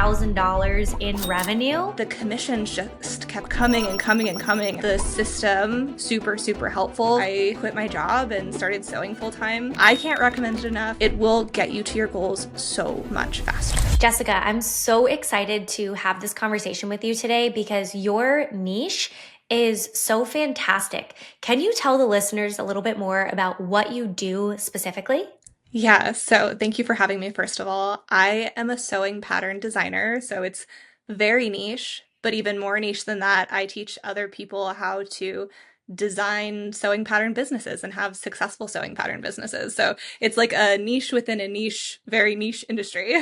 $100,000 in revenue. The commissions just kept coming and coming and coming. The system, super, super helpful. I quit my job and started sewing full time. I can't recommend it enough. It will get you to your goals so much faster. Jessica, I'm so excited to have this conversation with you today because your niche is so fantastic. Can you tell the listeners a little bit more about what you do specifically? Yeah, so thank you for having me, first of all. I am a sewing pattern designer, so it's very niche, but even more niche than that, I teach other people how to design sewing pattern businesses and have successful sewing pattern businesses. So it's like a niche within a niche, very niche industry.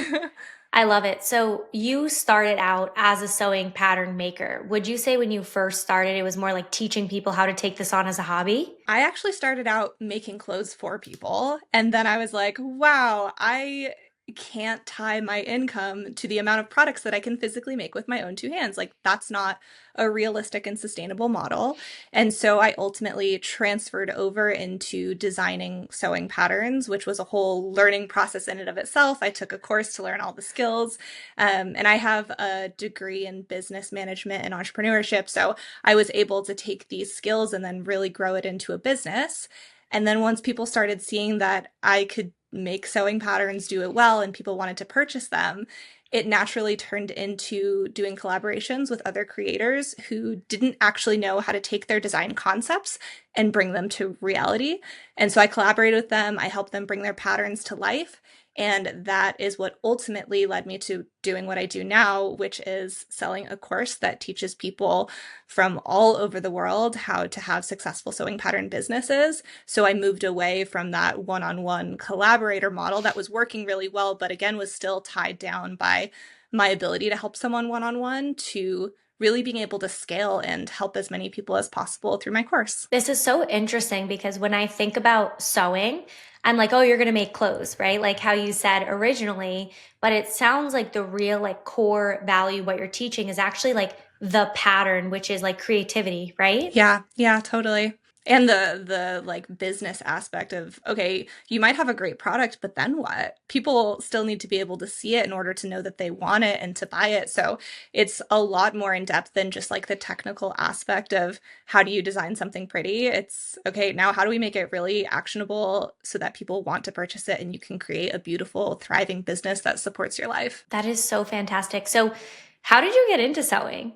I love it. So you started out as a sewing pattern maker. Would you say when you first started, it was more like teaching people how to take this on as a hobby? I actually started out making clothes for people, and then I was like, wow, I can't tie my income to the amount of products that I can physically make with my own two hands. Like, that's not a realistic and sustainable model. And so I ultimately transferred over into designing sewing patterns, which was a whole learning process in and of itself. I took a course to learn all the skills. And I have a degree in business management and entrepreneurship. So I was able to take these skills and then really grow it into a business. And then once people started seeing that I could make sewing patterns, do it well, and people wanted to purchase them, it naturally turned into doing collaborations with other creators who didn't actually know how to take their design concepts and bring them to reality. And so I collaborated with them. I helped them bring their patterns to life. And that is what ultimately led me to doing what I do now, which is selling a course that teaches people from all over the world how to have successful sewing pattern businesses. So I moved away from that one-on-one collaborator model that was working really well, but again, was still tied down by my ability to help someone one-on-one, to really being able to scale and help as many people as possible through my course. This is so interesting because when I think about sewing, I'm like, oh, you're going to make clothes, right? Like how you said originally, but it sounds like the real like core value, what you're teaching is actually like the pattern, which is like creativity, right? Yeah, totally. And the like business aspect of, okay, you might have a great product, but then what? People still need to be able to see it in order to know that they want it and to buy it. So it's a lot more in depth than just like the technical aspect of how do you design something pretty. It's, okay, now how do we make it really actionable so that people want to purchase it and you can create a beautiful, thriving business that supports your life? That is so fantastic. So how did you get into sewing?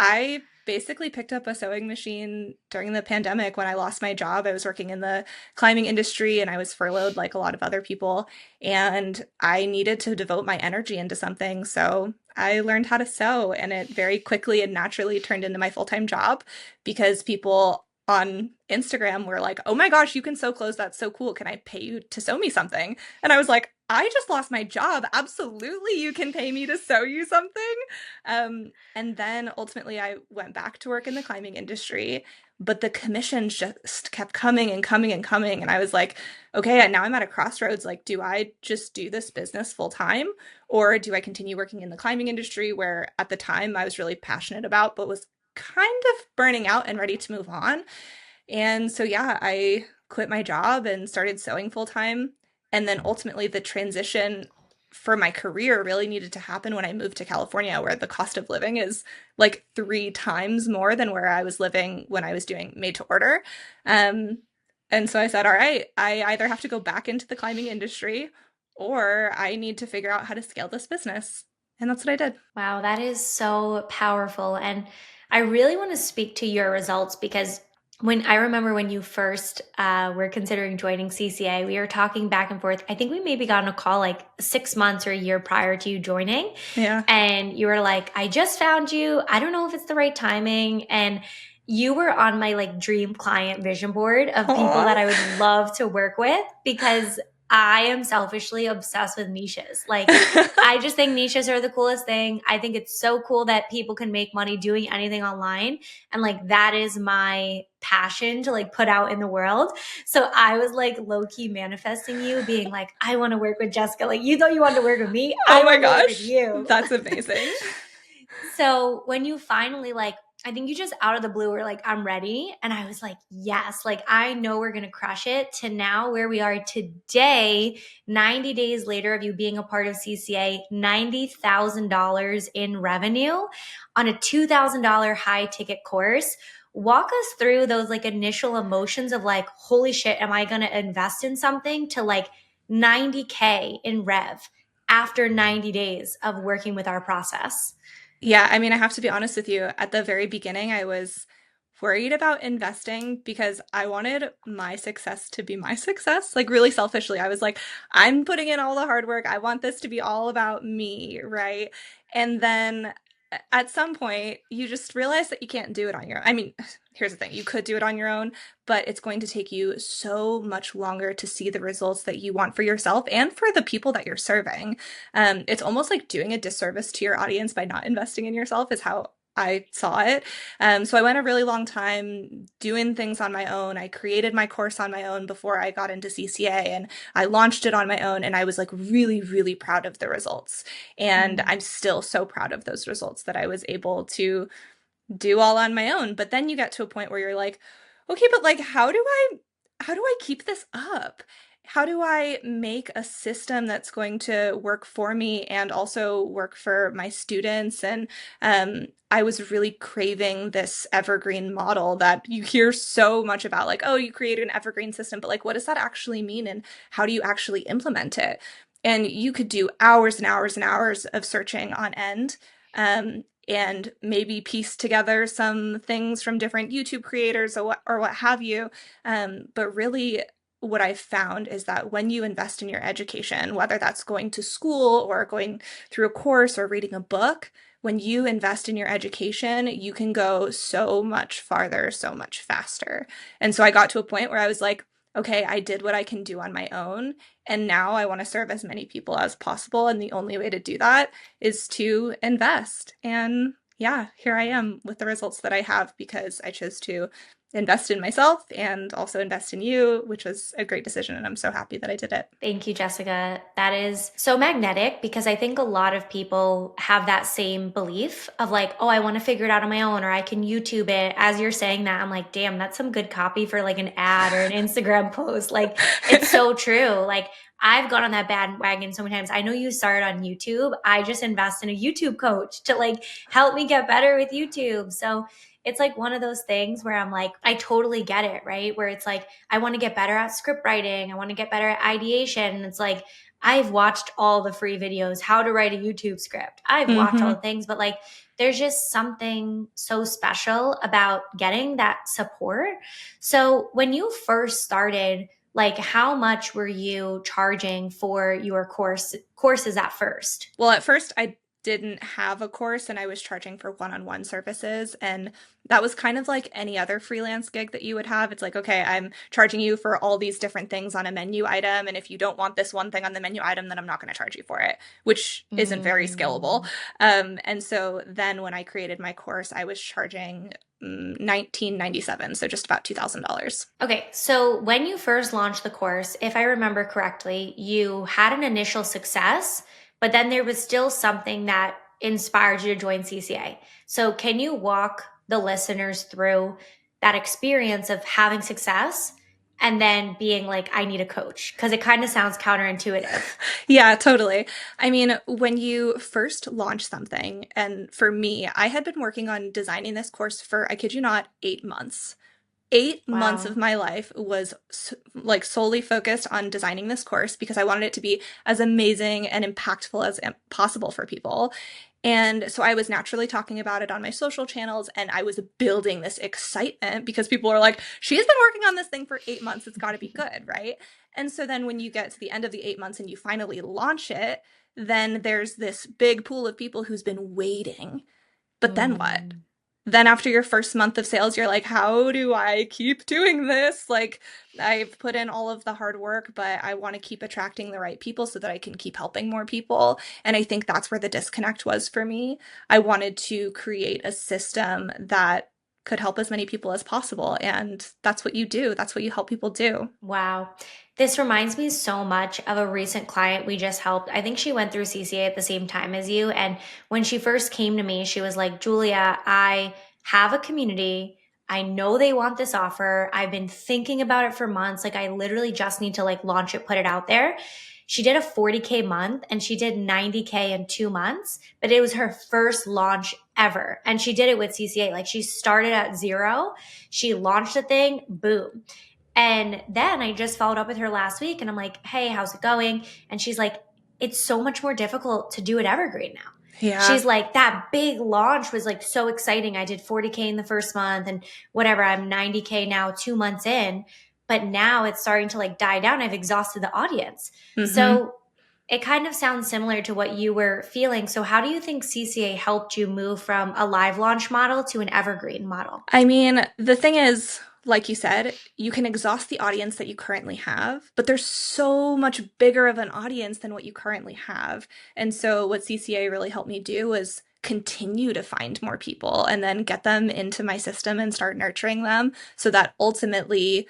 I basically picked up a sewing machine during the pandemic when I lost my job. I was working in the climbing industry and I was furloughed like a lot of other people, and I needed to devote my energy into something. So I learned how to sew, and it very quickly and naturally turned into my full-time job because people on Instagram were like, oh my gosh, you can sew clothes. That's so cool. Can I pay you to sew me something? And I was like, I just lost my job. Absolutely, you can pay me to sew you something. And then ultimately, I went back to work in the climbing industry, but the commissions just kept coming and coming and coming. And I was like, okay, now I'm at a crossroads. Like, do I just do this business full time, or do I continue working in the climbing industry where at the time I was really passionate about, but was kind of burning out and ready to move on? And so, yeah, I quit my job and started sewing full time. And then ultimately, the transition for my career really needed to happen when I moved to California, where the cost of living is like 3 times more than where I was living when I was doing made to order. Um, and so I said, all right, I either have to go back into the climbing industry or I need to figure out how to scale this business. And that's what I did. Wow, that is so powerful. And I really want to speak to your results because when I remember when you first were considering joining CCA, we were talking back and forth. I think we maybe got on a call like 6 months or a year prior to you joining. Yeah. And you were like, I just found you. I don't know if it's the right timing. And you were on my like dream client vision board of people that Aw. I would love to work with because I am selfishly obsessed with niches. Like, I just think niches are the coolest thing. I think it's so cool that people can make money doing anything online. And like, that is my passion to like put out in the world. So I was like low key manifesting you being like, I want to work with Jessica. Like, you thought you wanted to work with me. Oh I my want to work with gosh, you. that's amazing. So when you finally like I think you just out of the blue were like, I'm ready. And I was like, yes, like I know we're going to crush it, to now where we are today, 90 days later of you being a part of CCA, $90,000 in revenue on a $2,000 high ticket course. Walk us through those like initial emotions of like, holy shit, am I going to invest in something, to like 90K in rev after 90 days of working with our process? Yeah, I mean, I have to be honest with you. At the very beginning, I was worried about investing because I wanted my success to be my success. Like, really selfishly, I was like, I'm putting in all the hard work. I want this to be all about me, right? And then at some point, you just realize that you can't do it on your own. I mean, here's the thing, you could do it on your own, but it's going to take you so much longer to see the results that you want for yourself and for the people that you're serving. It's almost like doing a disservice to your audience by not investing in yourself, is how I saw it. So I went a really long time doing things on my own. I created my course on my own before I got into CCA, and I launched it on my own, and I was like really, really proud of the results. And Mm. I'm still so proud of those results that I was able to do all on my own. But then you get to a point where you're like, okay, but like how do I keep this up? How do I make a system that's going to work for me and also work for my students? And I was really craving this evergreen model that you hear so much about, like, oh, you create an evergreen system, but like, what does that actually mean? And how do you actually implement it? And you could do hours and hours and hours of searching on end. And maybe piece together some things from different YouTube creators or what have you. But really, what I've found is that when you invest in your education, whether that's going to school or going through a course or reading a book, when you invest in your education, you can go so much farther, so much faster. And so I got to a point where I was like, okay, I did what I can do on my own. And now I want to serve as many people as possible. And the only way to do that is to invest. And yeah, here I am with the results that I have because I chose to invest in myself and also invest in you, which was a great decision. And I'm so happy that I did it. Thank you, Jessica. That is so magnetic, because I think a lot of people have that same belief of like, oh, I want to figure it out on my own, or I can YouTube it. As you're saying that, I'm like, damn, that's some good copy for like an ad or an Instagram post. Like, it's so true. Like, I've gone on that bandwagon so many times. I know you started on YouTube. I just invest in a YouTube coach to like help me get better with YouTube. So it's like one of those things where I'm like, I totally get it, right? Where it's like, I want to get better at script writing. I want to get better at ideation. And it's like, I've watched all the free videos, how to write a YouTube script. I've watched all Mm-hmm. the things, but like, there's just something so special about getting that support. So when you first started, like how much were you charging for your courses at first? Well, at first, I didn't have a course and I was charging for one-on-one services. And that was kind of like any other freelance gig that you would have. It's like, okay, I'm charging you for all these different things on a menu item. And if you don't want this one thing on the menu item, then I'm not going to charge you for it, which isn't very scalable. Mm. And so then when I created my course, I was charging 1997, so just about $2,000. Okay, so when you first launched the course, if I remember correctly, you had an initial success, but then there was still something that inspired you to join CCA. So, can you walk the listeners through that experience of having success and then being like, I need a coach? Because it kind of sounds counterintuitive. Yeah, totally. I mean, when you first launch something, and for me, I had been working on designing this course for, I kid you not, 8 months. 8 months of Wow. my life was like solely focused on designing this course because I wanted it to be as amazing and impactful as possible for people. And so I was naturally talking about it on my social channels, and I was building this excitement because people are like, she's been working on this thing for 8 months. It's got to be good, right? And so then when you get to the end of the 8 months and you finally launch it, then there's this big pool of people who's been waiting. But then what? Mm. Then after your first month of sales, you're like, how do I keep doing this? Like, I've put in all of the hard work, but I want to keep attracting the right people so that I can keep helping more people. And I think that's where the disconnect was for me. I wanted to create a system that could help as many people as possible. And that's what you do. That's what you help people do. Wow. This reminds me so much of a recent client we just helped. I think she went through CCA at the same time as you. And when she first came to me, she was like, Julia, I have a community. I know they want this offer. I've been thinking about it for months. Like I literally just need to like launch it, put it out there. She did a 40K month and she did 90K in 2 months, but it was her first launch ever. And she did it with CCA. Like she started at zero. She launched the thing, boom. And then I just followed up with her last week and I'm like, hey, how's it going? And she's like, it's so much more difficult to do it evergreen now. Yeah. She's like, that big launch was like so exciting. I did 40K in the first month and whatever. I'm 90K now, 2 months in. But now it's starting to like die down. I've exhausted the audience. Mm-hmm. So it kind of sounds similar to what you were feeling. So, how do you think CCA helped you move from a live launch model to an evergreen model? I mean, the thing is, like you said, you can exhaust the audience that you currently have, but there's so much bigger of an audience than what you currently have. And so, what CCA really helped me do was continue to find more people and then get them into my system and start nurturing them so that ultimately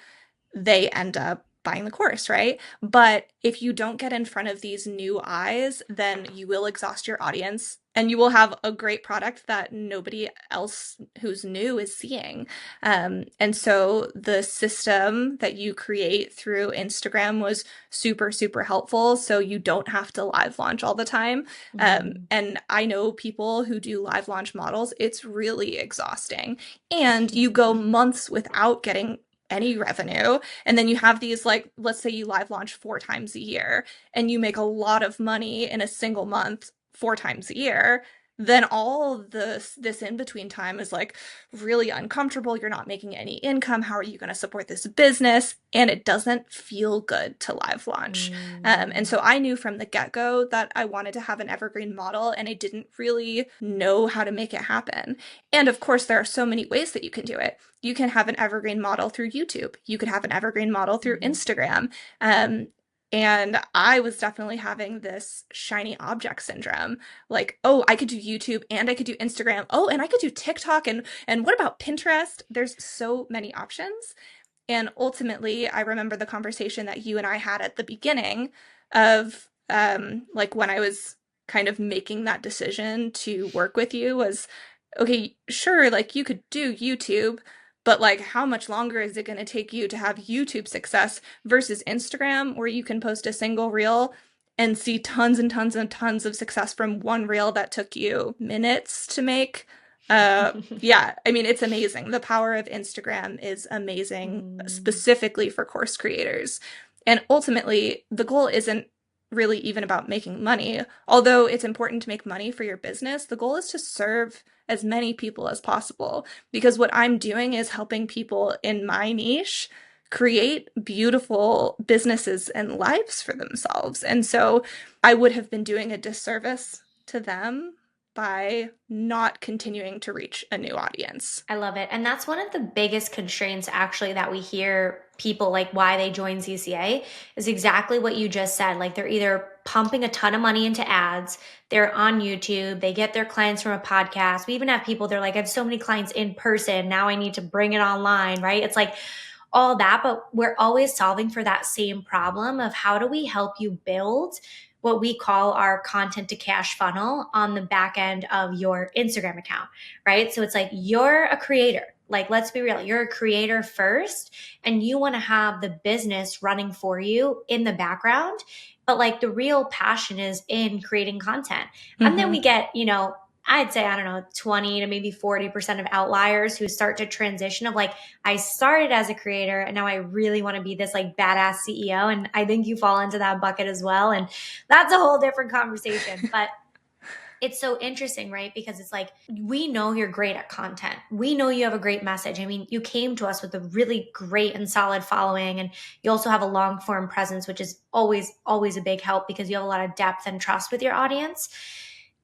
they end up buying the course, right? But if you don't get in front of these new eyes, then you will exhaust your audience and you will have a great product that nobody else who's new is seeing. And so the system that you create through Instagram was super, super helpful. So you don't have to live launch all the time. Mm-hmm. And I know people who do live launch models, it's really exhausting. And you go months without getting any revenue. And then you have these, like, let's say you live launch 4 times a year and you make a lot of money in a single month 4 times a year. Then all this in between time is like really uncomfortable. You're not making any income. How are you going to support this business? And it doesn't feel good to live launch. And Mm. so I knew from the get-go that I wanted to have an evergreen model, and I didn't really know how to make it happen. And of course, there are so many ways that you can do it. You can have an evergreen model through YouTube. You could have an evergreen model through Mhm. Instagram. Um, and I was definitely having this shiny object syndrome. Like, oh, I could do YouTube and I could do Instagram. Oh, and I could do TikTok, and what about Pinterest? There's so many options. And ultimately, I remember the conversation that you and I had at the beginning of like when I was kind of making that decision to work with you was, okay, sure, like you could do YouTube, but like how much longer is it going to take you to have YouTube success versus Instagram, where you can post a single reel and see tons and tons and tons of success from one reel that took you minutes to make? Yeah, I mean, it's amazing. The power of Instagram is amazing, Mm. specifically for course creators. And ultimately, the goal isn't really even about making money. Although it's important to make money for your business, the goal is to serve as many people as possible. Because what I'm doing is helping people in my niche create beautiful businesses and lives for themselves. And so I would have been doing a disservice to them by not continuing to reach a new audience. I love it. And that's one of the biggest constraints actually that we hear people like why they join CCA is exactly what you just said. Like they're either pumping a ton of money into ads, they're on YouTube, they get their clients from a podcast. We even have people, they're like, I have so many clients in person. Now I need to bring it online, right? It's like all that, but we're always solving for that same problem of how do we help you build what we call our content to cash funnel on the back end of your Instagram account, right? So it's like you're a creator. Like, let's be real, you're a creator first, and you want to have the business running for you in the background. But like the real passion is in creating content. And then Mm-hmm. we get, I'd say, I don't know, 20 to maybe 40% of outliers who start to transition of like, I started as a creator and now I really want to be this like badass CEO. And I think you fall into that bucket as well. And that's a whole different conversation. But it's so interesting, right? Because it's like, we know you're great at content. We know you have a great message. I mean, you came to us with a really great and solid following. And you also have a long form presence, which is always, always a big help because you have a lot of depth and trust with your audience.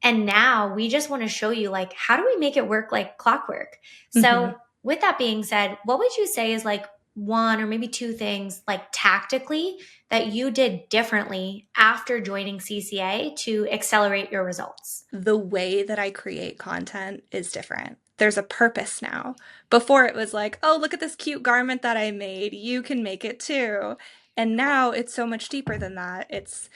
And now we just want to show you like, how do we make it work like clockwork? Mm-hmm. So with that being said, what would you say is like one or maybe two things like tactically that you did differently after joining CCA to accelerate your results? The way that I create content is different. There's a purpose now. Before it was like, oh, look at this cute garment that I made. You can make it too. And now it's so much deeper than that. It's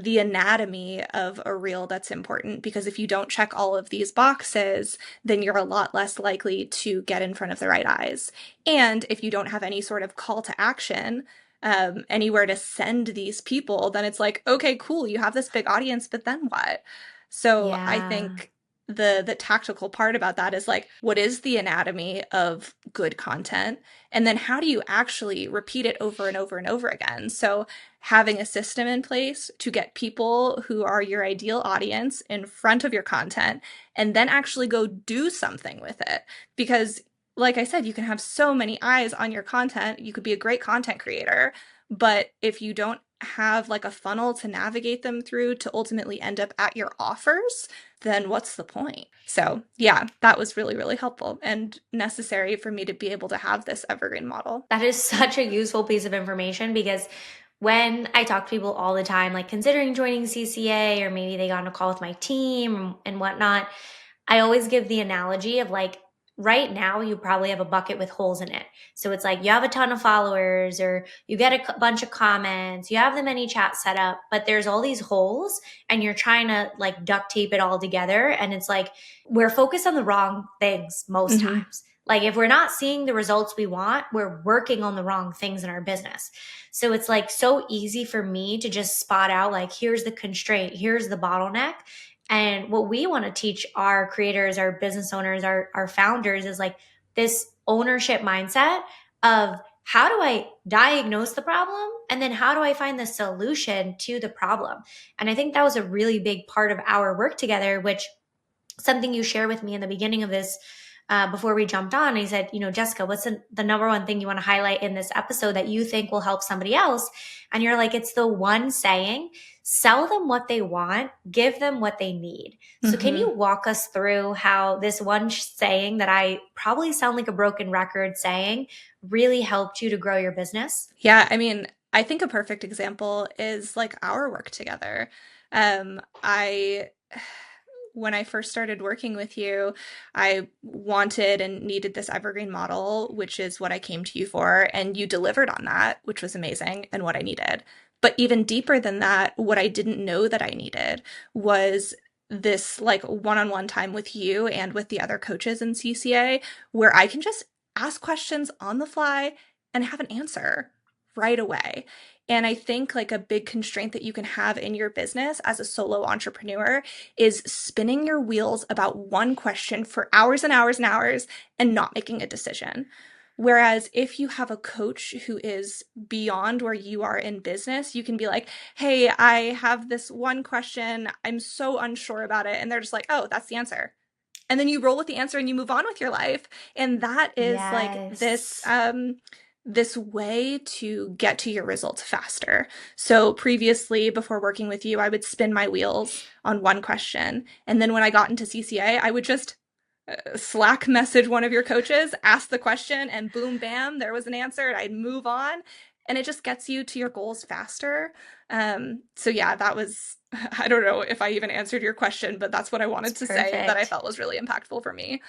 the anatomy of a reel that's important, because if you don't check all of these boxes, then you're a lot less likely to get in front of the right eyes. And if you don't have any sort of call to action, anywhere to send these people, then it's like, okay, cool, you have this big audience, but then what? So I Yeah. think the tactical part about that is like, what is the anatomy of good content? And then how do you actually repeat it over and over and over again? So having a system in place to get people who are your ideal audience in front of your content and then actually go do something with it. Because like I said, you can have so many eyes on your content. You could be a great content creator, but if you don't have like a funnel to navigate them through to ultimately end up at your offers, then what's the point? So, yeah, that was really, really helpful and necessary for me to be able to have this evergreen model. That is such a useful piece of information because when I talk to people all the time, like considering joining CCA or maybe they got on a call with my team and whatnot, I always give the analogy of like, right now, you probably have a bucket with holes in it. So it's like you have a ton of followers or you get a bunch of comments, you have the many chats set up, but there's all these holes and you're trying to like duct tape it all together. And it's like we're focused on the wrong things most Mm-hmm. times. Like if we're not seeing the results we want, we're working on the wrong things in our business. So it's like so easy for me to just spot out like, here's the constraint, here's the bottleneck. And what we want to teach our creators, our business owners, our founders is like this ownership mindset of how do I diagnose the problem? And then how do I find the solution to the problem? And I think that was a really big part of our work together, which something you shared with me in the beginning of this before we jumped on. He said, Jessica, what's the number one thing you want to highlight in this episode that you think will help somebody else? And you're like, it's the one saying, sell them what they want, give them what they need. So can Mm-hmm. you walk us through how this one saying that I probably sound like a broken record saying really helped you to grow your business? Yeah, I mean, I think a perfect example is like our work together. I when I first started working with you, I wanted and needed this evergreen model, which is what I came to you for, and you delivered on that, which was amazing and what I needed. But even deeper than that, what I didn't know that I needed was this like one-on-one time with you and with the other coaches in CCA where I can just ask questions on the fly and have an answer right away. And I think like a big constraint that you can have in your business as a solo entrepreneur is spinning your wheels about one question for hours and hours and hours and not making a decision. Whereas if you have a coach who is beyond where you are in business, you can be like, hey, I have this one question. I'm so unsure about it. And they're just like, oh, that's the answer. And then you roll with the answer and you move on with your life. And that is like Yes. this way to get to your results faster. So previously, before working with you, I would spin my wheels on one question. And then when I got into CCA, I would just Slack message one of your coaches, ask the question, and boom, bam, there was an answer. And I'd move on. And it just gets you to your goals faster. So yeah, that was, I don't know if I even answered your question, but that's what I It's wanted to say that I perfect. felt was really impactful for me.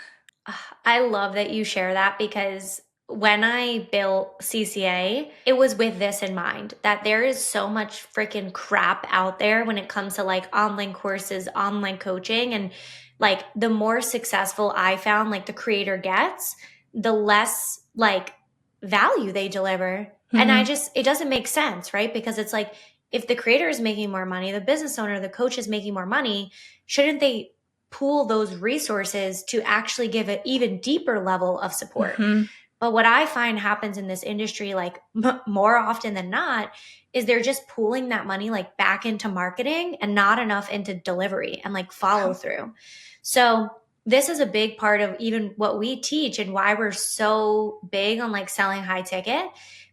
I love that you share that because when I built CCA, it was with this in mind that there is so much freaking crap out there when it comes to like online courses, online coaching. And like the more successful I found, like the creator gets, the less like value they deliver. And Mm-hmm. it doesn't make sense, right? Because it's like, if the creator is making more money, the business owner, the coach is making more money, shouldn't they pool those resources to actually give an even deeper level of support? Mm-hmm. But what I find happens in this industry, like more often than not, is they're just pooling that money like back into marketing and not enough into delivery and like follow Yeah. through. So this is a big part of even what we teach and why we're so big on like selling high ticket.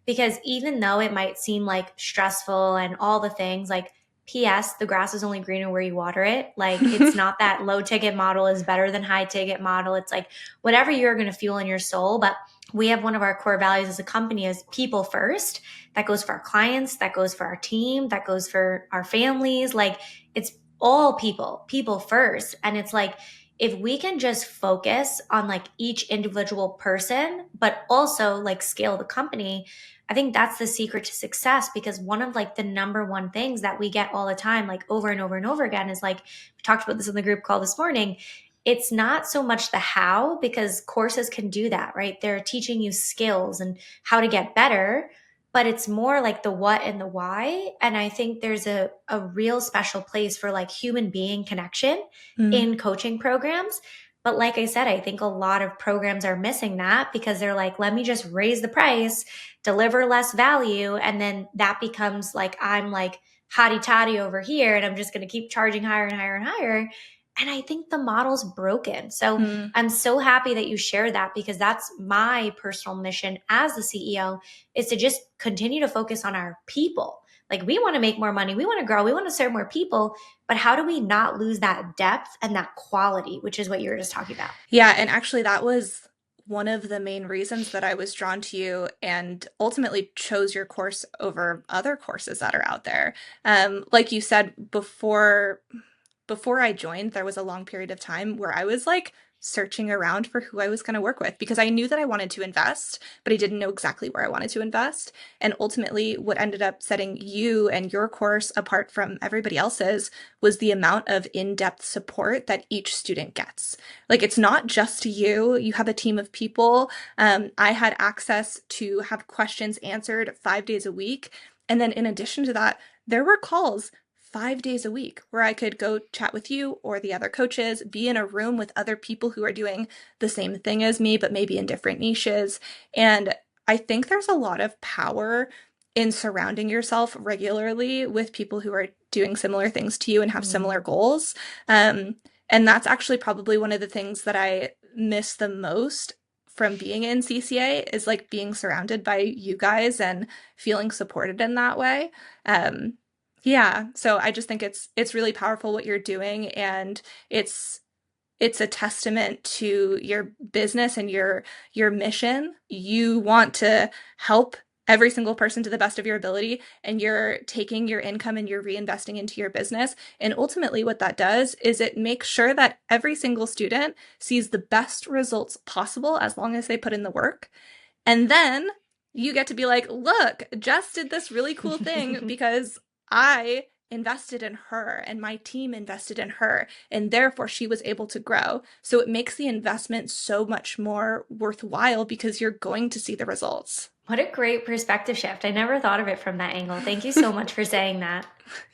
Because even though it might seem like stressful and all the things, like PS, the grass is only greener where you water it. Like it's not that low ticket model is better than high ticket model. It's like whatever you're going to fuel in your soul. But we have one of our core values as a company is people first. That goes for our clients, that goes for our team, that goes for our families. Like it's all people, people first. And it's like if we can just focus on like each individual person, but also like scale the company, I think that's the secret to success. Because one of like the number one things that we get all the time, like over and over and over again, is like, we talked about this in the group call this morning. It's not so much the how, because courses can do that, right? They're teaching you skills and how to get better, but it's more like the what and the why. And I think there's a real special place for like human being connection Mm, in coaching programs. But like I said, I think a lot of programs are missing that because they're like, let me just raise the price, deliver less value. And then that becomes like, I'm like hotty toddy over here and I'm just going to keep charging higher and higher and higher. And I think the model's broken. So mm. I'm so happy that you share that, because that's my personal mission as the CEO, is to just continue to focus on our people. Like, we want to make more money, we want to grow, we want to serve more people, but how do we not lose that depth and that quality, which is what you were just talking about? Yeah, and actually, that was one of the main reasons that I was drawn to you and ultimately chose your course over other courses that are out there. Like you said, before I joined, there was a long period of time where I was like searching around for who I was going to work with because I knew that I wanted to invest, but I didn't know exactly where I wanted to invest. And ultimately, what ended up setting you and your course apart from everybody else's was the amount of in-depth support that each student gets. Like, it's not just you, you have a team of people. I had access to have questions answered 5 days a week. And then in addition to that, there were calls 5 days a week where I could go chat with you or the other coaches, be in a room with other people who are doing the same thing as me, but maybe in different niches. And I think there's a lot of power in surrounding yourself regularly with people who are doing similar things to you and have similar Mm. goals. Um, and that's actually probably one of the things that I miss the most from being in CCA is like being surrounded by you guys and feeling supported in that way. Um, yeah, so I just think it's really powerful what you're doing, and it's it's a testament to your business and your mission. You want to help every single person to the best of your ability, and you're taking your income and you're reinvesting into your business. And ultimately what that does is it makes sure that every single student sees the best results possible as long as they put in the work. And then you get to be like, look, Jess did this really cool thing because I invested in her and my team invested in her, and therefore she was able to grow. So it makes the investment so much more worthwhile because you're going to see the results. What a great perspective shift. I never thought of it from that angle. Thank you so much for saying that.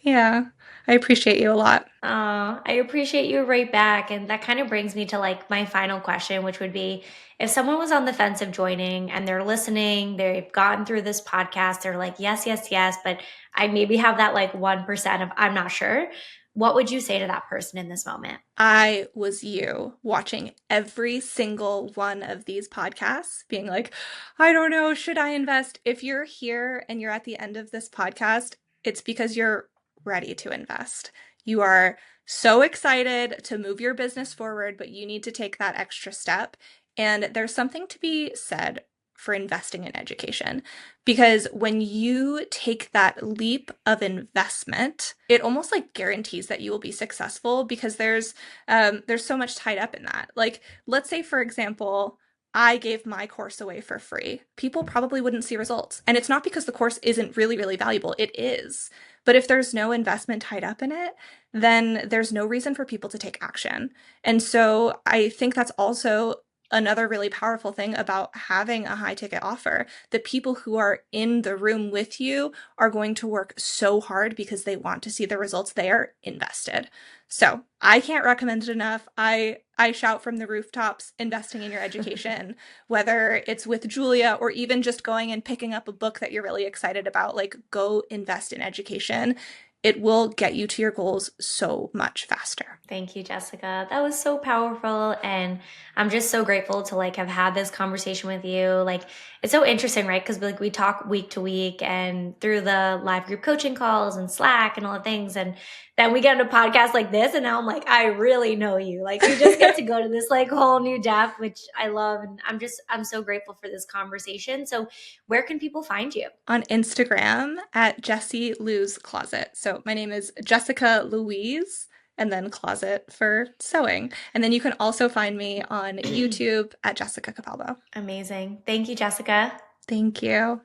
Yeah, I appreciate you a lot. I appreciate you right back. And that kind of brings me to like my final question, which would be, if someone was on the fence of joining and they're listening, they've gotten through this podcast, they're like, yes, yes, yes, but I maybe have that like 1% of I'm not sure. What would you say to that person in this moment? I was you watching every single one of these podcasts, being like, I don't know, should I invest? If you're here and you're at the end of this podcast, it's because you're ready to invest. You are so excited to move your business forward, but you need to take that extra step. And there's something to be said for investing in education. Because when you take that leap of investment, it almost like guarantees that you will be successful because there's so much tied up in that. Like, let's say, for example, I gave my course away for free. People probably wouldn't see results. And it's not because the course isn't really, really valuable. It is. But if there's no investment tied up in it, then there's no reason for people to take action. And so I think that's also another really powerful thing about having a high ticket offer. The people who are in the room with you are going to work so hard because they want to see the results. They are invested. So I can't recommend it enough. I shout from the rooftops, investing in your education, whether it's with Giulia or even just going and picking up a book that you're really excited about, like go invest in education. It will get you to your goals so much faster. Thank you, Jessica. That was so powerful. And I'm just so grateful to like have had this conversation with you. Like, it's so interesting, right? Because like we talk week to week and through the live group coaching calls and Slack and all the things. And then we get into podcasts like this. And now I'm like, I really know you. Like, we just get to go to this like whole new depth, which I love. And I'm so grateful for this conversation. So where can people find you? On Instagram at Jessie Lou's Closet. So my name is Jessica Louise, and then closet for sewing. And then you can also find me on YouTube at Jessica Capalbo. Amazing. Thank you, Jessica. Thank you.